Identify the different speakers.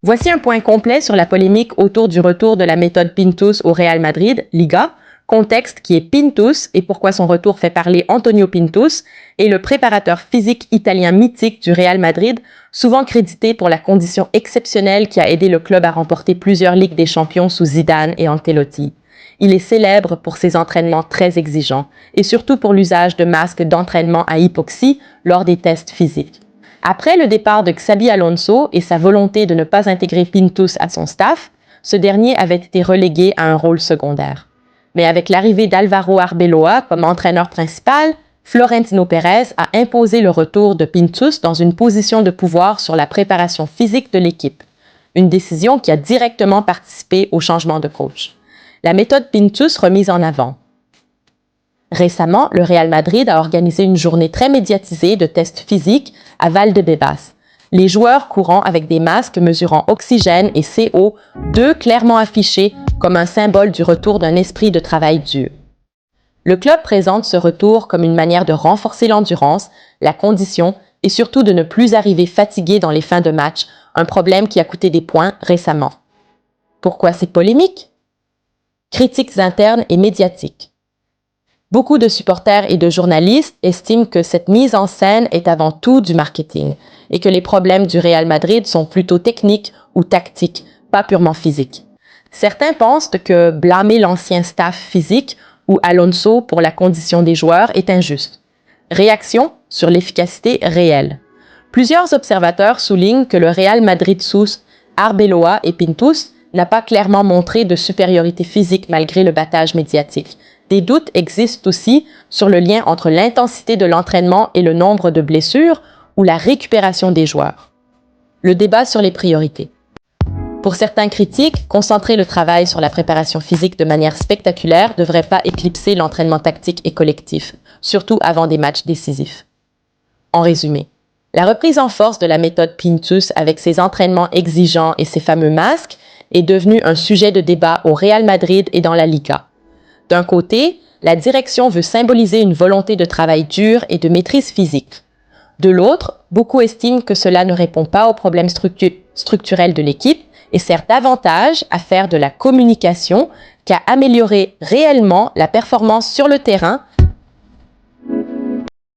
Speaker 1: Voici un point complet sur la polémique autour du retour de la méthode Pintus au Real Madrid, Liga, contexte qui est Pintus et pourquoi son retour fait parler Antonio Pintus, et le préparateur physique italien mythique du Real Madrid, souvent crédité pour la condition exceptionnelle qui a aidé le club à remporter plusieurs Ligues des Champions sous Zidane et Ancelotti. Il est célèbre pour ses entraînements très exigeants et surtout pour l'usage de masques d'entraînement à hypoxie lors des tests physiques. Après le départ de Xabi Alonso et sa volonté de ne pas intégrer Pintus à son staff, ce dernier avait été relégué à un rôle secondaire. Mais avec l'arrivée d'Alvaro Arbeloa comme entraîneur principal, Florentino Pérez a imposé le retour de Pintus dans une position de pouvoir sur la préparation physique de l'équipe, une décision qui a directement participé au changement de coach. La méthode Pintus remise en avant. Récemment, le Real Madrid a organisé une journée très médiatisée de tests physiques à Valdebebas. Les joueurs courant avec des masques mesurant oxygène et CO2 clairement affichés comme un symbole du retour d'un esprit de travail dur. Le club présente ce retour comme une manière de renforcer l'endurance, la condition et surtout de ne plus arriver fatigué dans les fins de match, un problème qui a coûté des points récemment. Pourquoi c'est polémique? Critiques internes et médiatiques. Beaucoup de supporters et de journalistes estiment que cette mise en scène est avant tout du marketing et que les problèmes du Real Madrid sont plutôt techniques ou tactiques, pas purement physiques. Certains pensent que blâmer l'ancien staff physique ou Alonso pour la condition des joueurs est injuste. Réaction sur l'efficacité réelle. Plusieurs observateurs soulignent que le Real Madrid sous Arbeloa et Pintus n'a pas clairement montré de supériorité physique malgré le battage médiatique. Des doutes existent aussi sur le lien entre l'intensité de l'entraînement et le nombre de blessures ou la récupération des joueurs. Le débat sur les priorités. Pour certains critiques, concentrer le travail sur la préparation physique de manière spectaculaire ne devrait pas éclipser l'entraînement tactique et collectif, surtout avant des matchs décisifs. En résumé, la reprise en force de la méthode Pintus avec ses entraînements exigeants et ses fameux masques est devenue un sujet de débat au Real Madrid et dans la Liga. D'un côté, la direction veut symboliser une volonté de travail dur et de maîtrise physique. De l'autre, beaucoup estiment que cela ne répond pas aux problèmes structurels de l'équipe et sert davantage à faire de la communication qu'à améliorer réellement la performance sur le terrain